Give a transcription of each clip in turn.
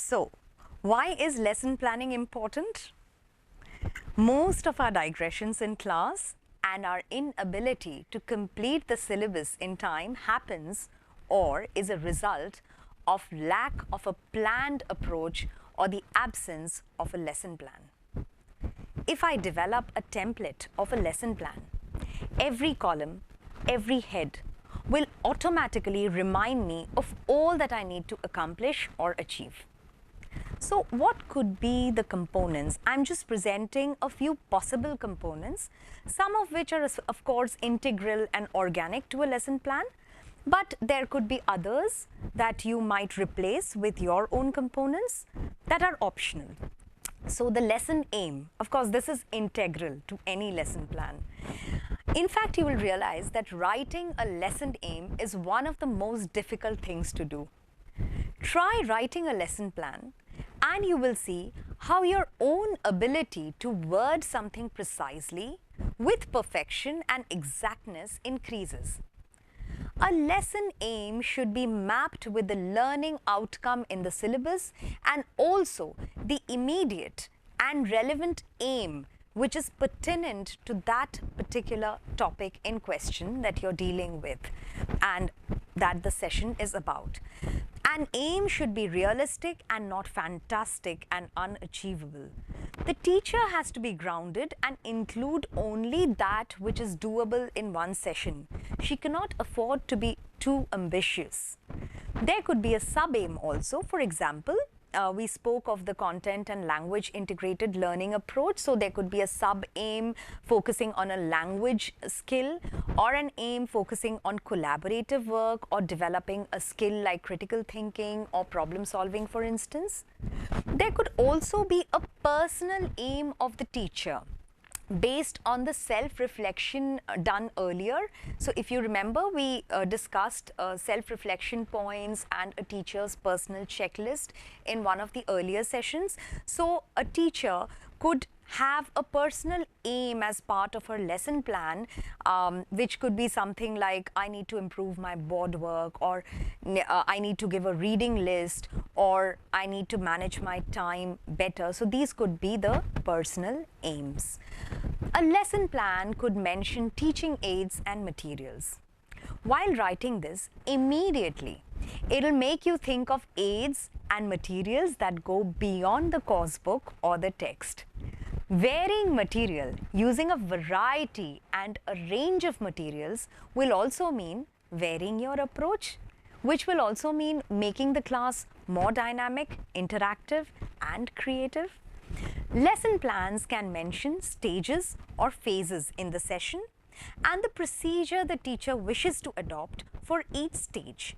So, why is lesson planning important? Most of our digressions in class and our inability to complete the syllabus in time happens or is a result of lack of a planned approach or the absence of a lesson plan. If I develop a template of a lesson plan, every column, every head will automatically remind me of all that I need to accomplish or achieve. So what could be the components? I'm just presenting a few possible components, some of which are of course integral and organic to a lesson plan, but there could be others that you might replace with your own components that are optional. So the lesson aim, of course, this is integral to any lesson plan. In fact, you will realize that writing a lesson aim is one of the most difficult things to do. Try writing a lesson plan and you will see how your own ability to word something precisely with perfection and exactness increases. A lesson aim should be mapped with the learning outcome in the syllabus and also the immediate and relevant aim which is pertinent to that particular topic in question that you're dealing with and that the session is about. An aim should be realistic and not fantastic and unachievable. The teacher has to be grounded and include only that which is doable in one session. She cannot afford to be too ambitious. There could be a sub-aim also. For example, we spoke of the content and language integrated learning approach. So there could be a sub-aim focusing on a language skill or an aim focusing on collaborative work or developing a skill like critical thinking or problem solving, for instance. There could also be a personal aim of the teacher based on the self-reflection done earlier. So if you remember, we discussed self-reflection points and a teacher's personal checklist in one of the earlier sessions. So a teacher could have a personal aim as part of her lesson plan, which could be something like, I need to improve my board work, or I need to give a reading list, or I need to manage my time better. So these could be the personal aims. A lesson plan could mention teaching aids and materials. While writing this, immediately, it'll make you think of aids and materials that go beyond the course book or the text. Varying material using a variety and a range of materials will also mean varying your approach, which will also mean making the class more dynamic, interactive, and creative. Lesson plans can mention stages or phases in the session and the procedure the teacher wishes to adopt for each stage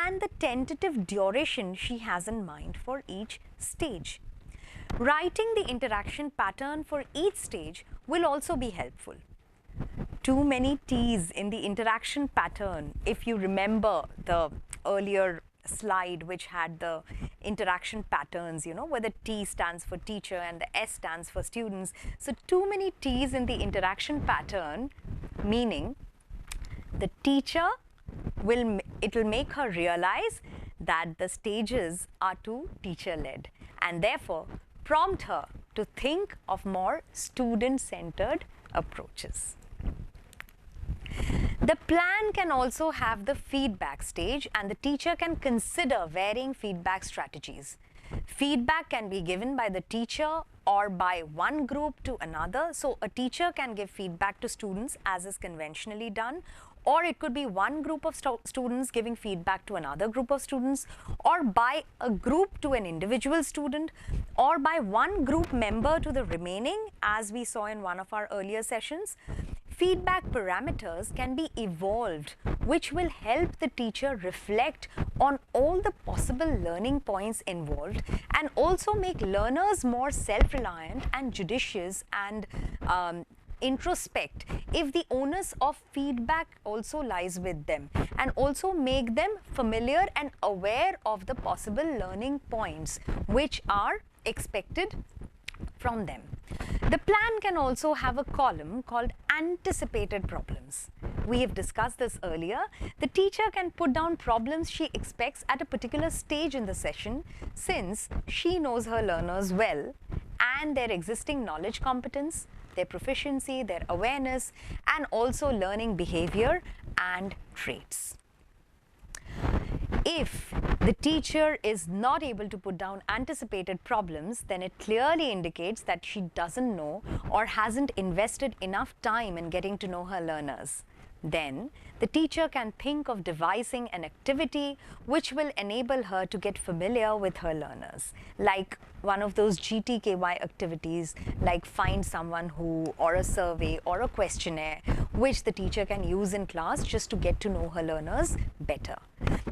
and the tentative duration she has in mind for each stage. Writing the interaction pattern for each stage will also be helpful. Too many T's in the interaction pattern, if you remember the earlier slide which had the interaction patterns, where the T stands for teacher and the S stands for students. So too many T's in the interaction pattern, meaning the teacher it'll make her realize that the stages are too teacher-led and therefore prompt her to think of more student-centered approaches. The plan can also have the feedback stage and the teacher can consider varying feedback strategies. Feedback can be given by the teacher or by one group to another. So a teacher can give feedback to students as is conventionally done, or it could be one group of students giving feedback to another group of students, or by a group to an individual student, or by one group member to the remaining, as we saw in one of our earlier sessions. Feedback parameters can be evolved, which will help the teacher reflect on all the possible learning points involved and also make learners more self-reliant and judicious and introspect if the onus of feedback also lies with them, and also make them familiar and aware of the possible learning points which are expected from them. The plan can also have a column called anticipated problems. we have discussed this earlier, the teacher can put down problems she expects at a particular stage in the session, since she knows her learners well and their existing knowledge competence, their proficiency, their awareness, and also learning behavior and traits. If the teacher is not able to put down anticipated problems, then it clearly indicates that she doesn't know or hasn't invested enough time in getting to know her learners. Then, the teacher can think of devising an activity which will enable her to get familiar with her learners, like one of those GTKY activities, like find someone who, or a survey, or a questionnaire, which the teacher can use in class just to get to know her learners better.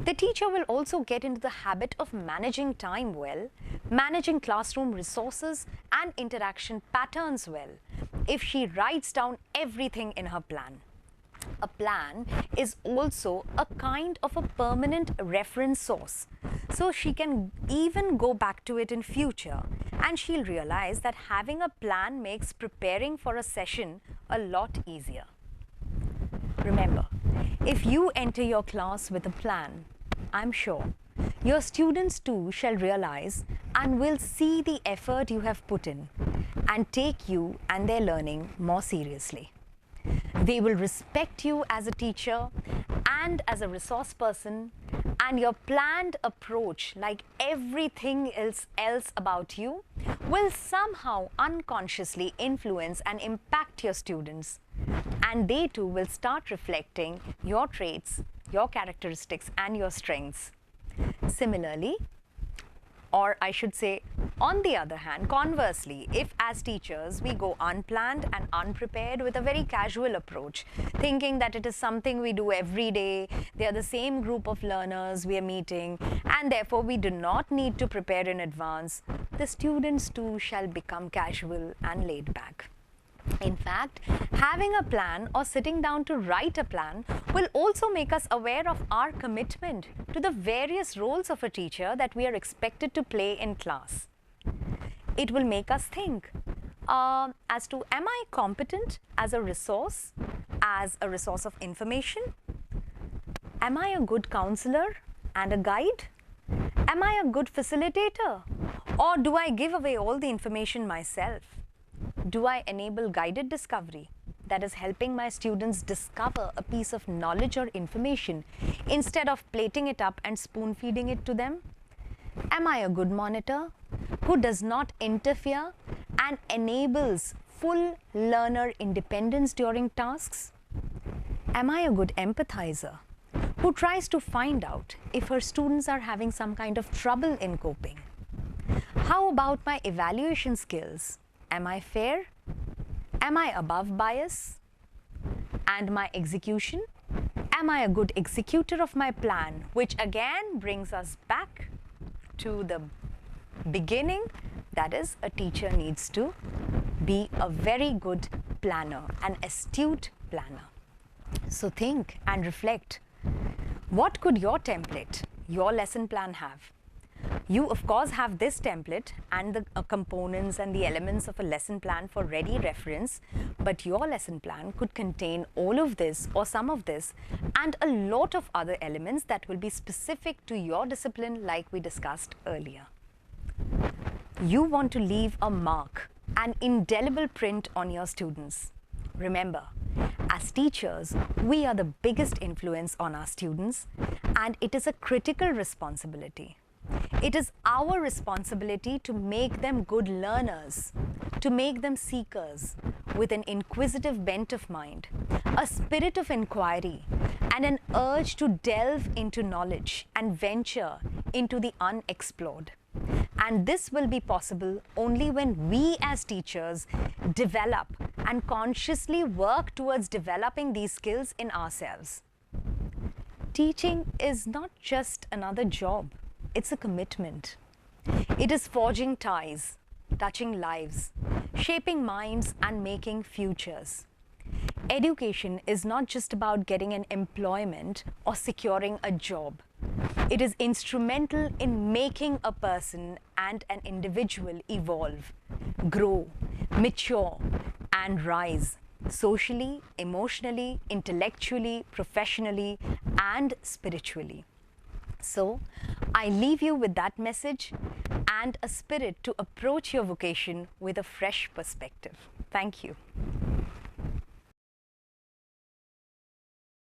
The teacher will also get into the habit of managing time well, managing classroom resources and interaction patterns well, if she writes down everything in her plan. A plan is also a kind of a permanent reference source, so she can even go back to it in future, and she'll realize that having a plan makes preparing for a session a lot easier. Remember, if you enter your class with a plan, I'm sure your students too shall realize and will see the effort you have put in and take you and their learning more seriously. They will respect you as a teacher and as a resource person, and your planned approach, like everything else about you, will somehow unconsciously influence and impact your students, and they too will start reflecting your traits, your characteristics, and your strengths. Similarly, or I should say, on the other hand, conversely, if as teachers we go unplanned and unprepared with a very casual approach, thinking that it is something we do every day, they are the same group of learners we are meeting, and therefore we do not need to prepare in advance, the students too shall become casual and laid back. In fact, having a plan or sitting down to write a plan will also make us aware of our commitment to the various roles of a teacher that we are expected to play in class. It will make us think as to, am I competent as a resource of information? Am I a good counselor and a guide? Am I a good facilitator? Or do I give away all the information myself? Do I enable guided discovery, that is helping my students discover a piece of knowledge or information instead of plating it up and spoon feeding it to them? Am I a good monitor who does not interfere and enables full learner independence during tasks? Am I a good empathizer who tries to find out if her students are having some kind of trouble in coping? How about my evaluation skills? Am I fair? Am I above bias? And my execution? Am I a good executor of my plan? Which again brings us back to the beginning, that is, a teacher needs to be a very good planner, an astute planner. So think and reflect. What could your template, your lesson plan have? You of course have this template and the components and the elements of a lesson plan for ready reference, but your lesson plan could contain all of this or some of this and a lot of other elements that will be specific to your discipline, like we discussed earlier. You want to leave a mark, an indelible print on your students. Remember, as teachers, we are the biggest influence on our students, and it is a critical responsibility. It is our responsibility to make them good learners, to make them seekers with an inquisitive bent of mind, a spirit of inquiry, and an urge to delve into knowledge and venture into the unexplored. And this will be possible only when we as teachers develop and consciously work towards developing these skills in ourselves. Teaching is not just another job. It's a commitment. It is forging ties, touching lives, shaping minds and making futures. Education is not just about getting an employment or securing a job. It is instrumental in making a person and an individual evolve, grow, mature, and rise socially, emotionally, intellectually, professionally, and spiritually. So, I leave you with that message and a spirit to approach your vocation with a fresh perspective. Thank you.